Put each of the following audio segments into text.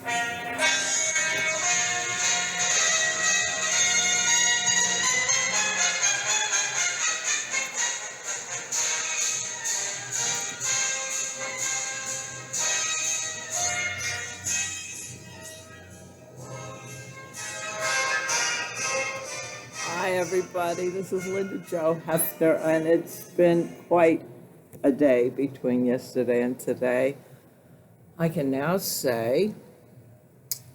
Hi, everybody. This is Linda Jo Heffner, and it's been quite a day between yesterday and today. I can now say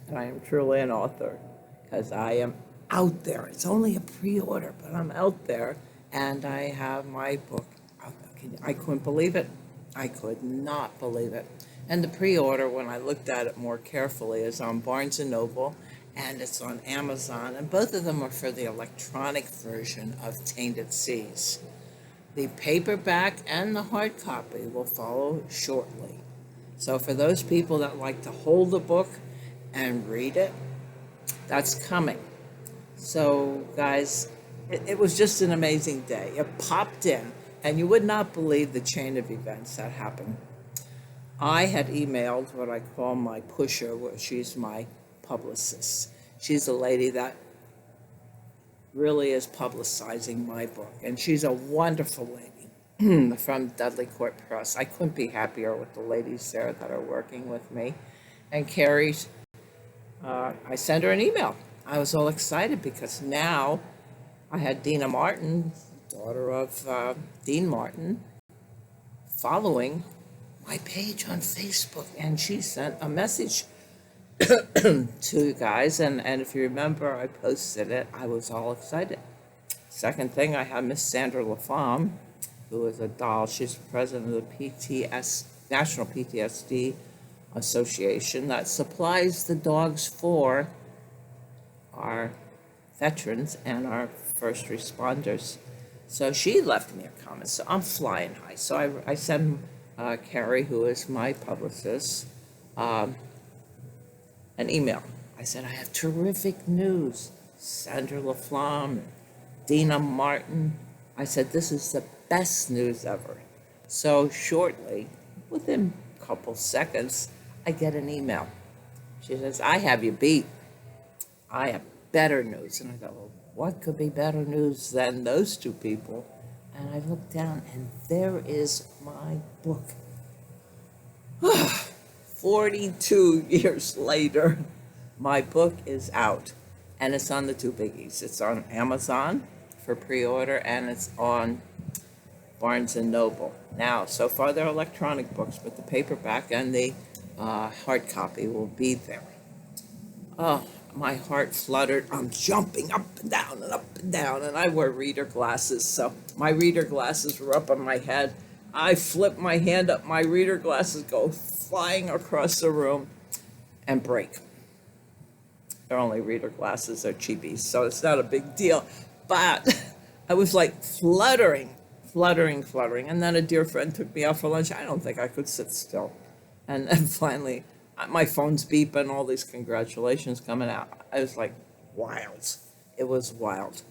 that I am truly an author because I am out there. It's only a pre-order, but I'm out there, and I have my book out there. I couldn't believe it. I could not believe it. And the pre-order, when I looked at it more carefully, is on Barnes & Noble, and it's on Amazon, and both of them are for the electronic version of Tainted Seas. The paperback and the hard copy will follow shortly. So for those people that like to hold the book and read it, that's coming. So guys, it was just an amazing day. It popped in, and you would not believe the chain of events that happened. I had emailed what I call my pusher, she's my publicist. She's a lady that really is publicizing my book, and she's a wonderful lady from Dudley Court Press. I couldn't be happier with the ladies there that are working with me. And Carrie's, I sent her an email. I was all excited because now I had Dina Martin, daughter of Dean Martin, following my page on Facebook, and she sent a message to you guys, and if you remember, I posted it. I was all excited. Second thing, I had Miss Sandra LaFamme, who is a doll. She's the president of the National PTSD Association that supplies the dogs for our veterans and our first responders. So she left me a comment. So I'm flying high. So I sent Carrie, who is my publicist, an email. I said, I have terrific news. Sandra LaFlamme, Dina Martin. I said, this is the best news ever. So shortly, within a couple seconds, I get an email. She says, I have you beat. I have better news. And I go, well, what could be better news than those two people? And I look down, and there is my book. 42 years later, my book is out, and it's on the two biggies. It's on Amazon for pre-order, and it's on Barnes & Noble. Now, so far they're electronic books, but the paperback and the hard copy will be there. Oh, my heart fluttered. I'm jumping up and down and up and down, and I wear reader glasses, so my reader glasses were up on my head. I flip my hand up, my reader glasses go flying across the room and break. They're only reader glasses, they're cheapies, so it's not a big deal. But I was like fluttering. And then a dear friend took me out for lunch. I don't think I could sit still. And then finally, my phone's beeping, all these congratulations coming out. I was like, wild. It was wild.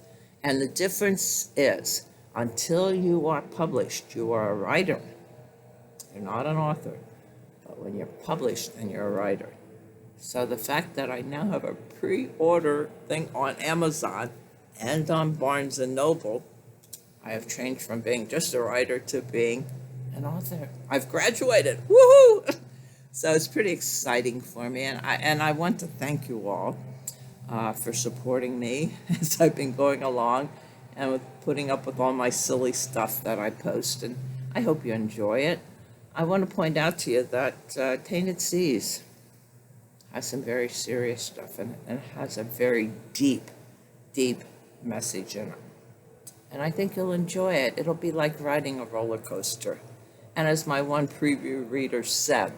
And the difference is, until you are published, you are a writer. You're not an author. But when you're published, then you're a writer. So the fact that I now have a pre-order thing on Amazon and on Barnes & Noble, I have changed from being just a writer to being an author. I've graduated. Woohoo! So it's pretty exciting for me. And I want to thank you all for supporting me as I've been going along and with putting up with all my silly stuff that I post. And I hope you enjoy it. I want to point out to you that Tainted Seas has some very serious stuff in it, and it has a very deep message in it. And I think you'll enjoy it. It'll be like riding a roller coaster. And as my one preview reader said,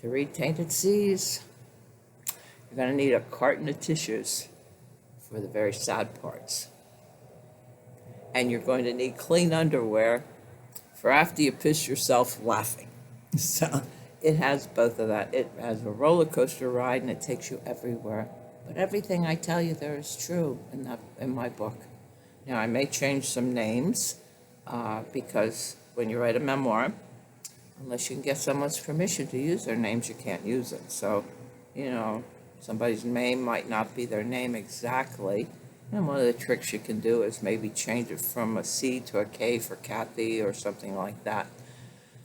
to read Tainted Seas, you're going to need a carton of tissues for the very sad parts. And you're going to need clean underwear for after you piss yourself laughing. So it has both of that. It has a roller coaster ride, and it takes you everywhere. But everything I tell you there is true in my book. Now, I may change some names because when you write a memoir, unless you can get someone's permission to use their names, you can't use it. So you know, somebody's name might not be their name exactly. And one of the tricks you can do is maybe change it from a C to a K for Kathy or something like that,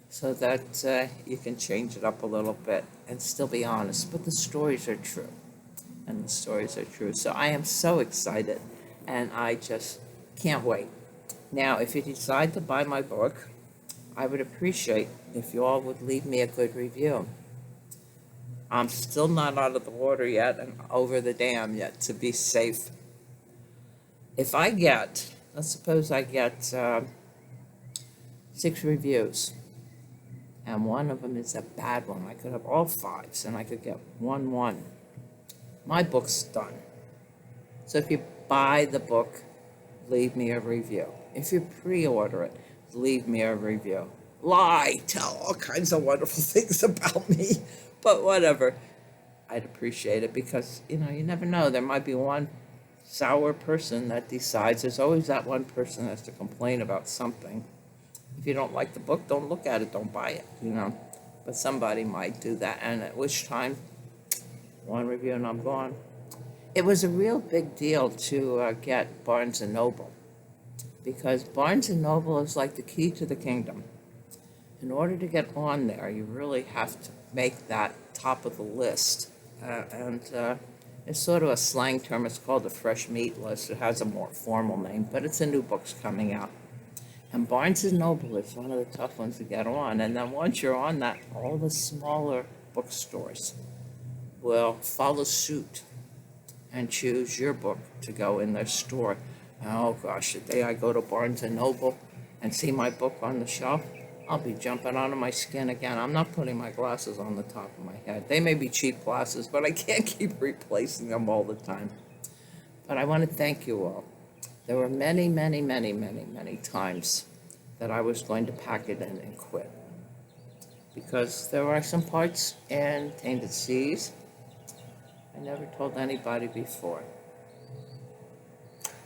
so that you can change it up a little bit and still be honest. But the stories are true, and the stories are true. So I am so excited, and I just can't wait. Now, if you decide to buy my book, I would appreciate if you all would leave me a good review. I'm still not out of the water yet and over the dam yet to be safe. If I get, let's suppose I get 6 reviews, and one of them is a bad one. I could have all 5s, and I could get 1. My book's done. So if you buy the book, leave me a review. If you pre-order it, leave me a review. Lie, tell all kinds of wonderful things about me, but whatever. I'd appreciate it because, you never know. There might be one sour person that decides. There's always that one person that has to complain about something. If you don't like the book, don't look at it, don't buy it, But somebody might do that, and at which time, one review and I'm gone. It was a real big deal to get Barnes & Noble, because Barnes & Noble is like the key to the kingdom. In order to get on there, you really have to make that top of the list. And it's sort of a slang term. It's called the fresh meat list. It has a more formal name, but it's a new book's coming out. And Barnes & Noble is one of the tough ones to get on. And then once you're on that, all the smaller bookstores will follow suit and choose your book to go in their store. Oh gosh, the day I go to Barnes & Noble and see my book on the shelf, I'll be jumping out of my skin again. I'm not putting my glasses on the top of my head. They may be cheap glasses, but I can't keep replacing them all the time. But I want to thank you all. There were many, many, many, many, many times that I was going to pack it in and quit, because there are some parts in Tainted Seas I never told anybody before.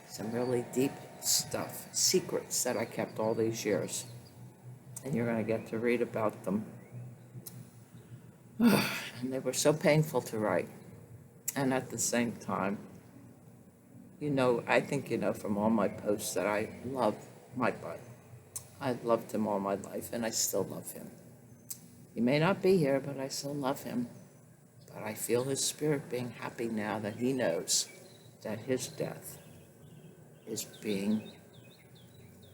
Some really deep stuff, secrets that I kept all these years. And you're going to get to read about them. And they were so painful to write. And at the same time, I think from all my posts that I love my bud. I've loved him all my life, and I still love him. He may not be here, but I still love him. But I feel his spirit being happy now that he knows that his death is being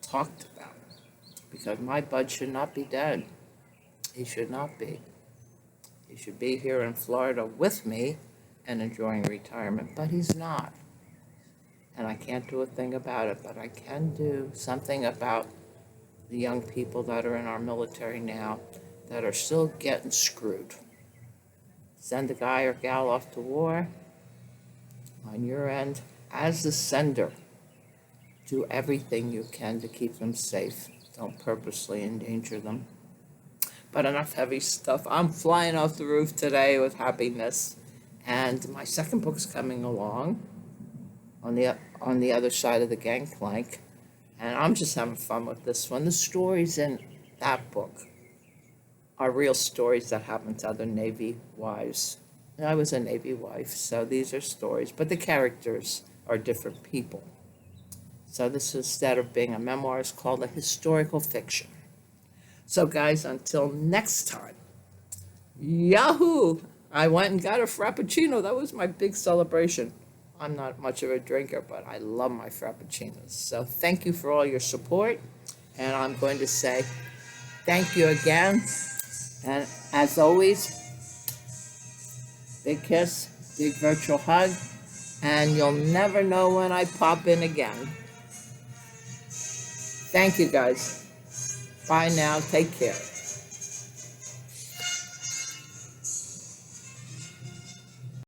talked about. Because my bud should not be dead. He should not be. He should be here in Florida with me and enjoying retirement, but he's not. And I can't do a thing about it, but I can do something about the young people that are in our military now that are still getting screwed. Send a guy or gal off to war. On your end, as the sender, do everything you can to keep them safe. Don't purposely endanger them. But enough heavy stuff. I'm flying off the roof today with happiness. And my second book's coming along on the other side of the gangplank. And I'm just having fun with this one. The stories in that book are real stories that happened to other Navy wives. And I was a Navy wife, so these are stories. But the characters are different people. So this, instead of being a memoir, is called a historical fiction. So guys, until next time, Yahoo! I went and got a Frappuccino. That was my big celebration. I'm not much of a drinker, but I love my Frappuccinos. So thank you for all your support. And I'm going to say thank you again. And as always, big kiss, big virtual hug. And you'll never know when I pop in again. Thank you, guys. Bye now. Take care.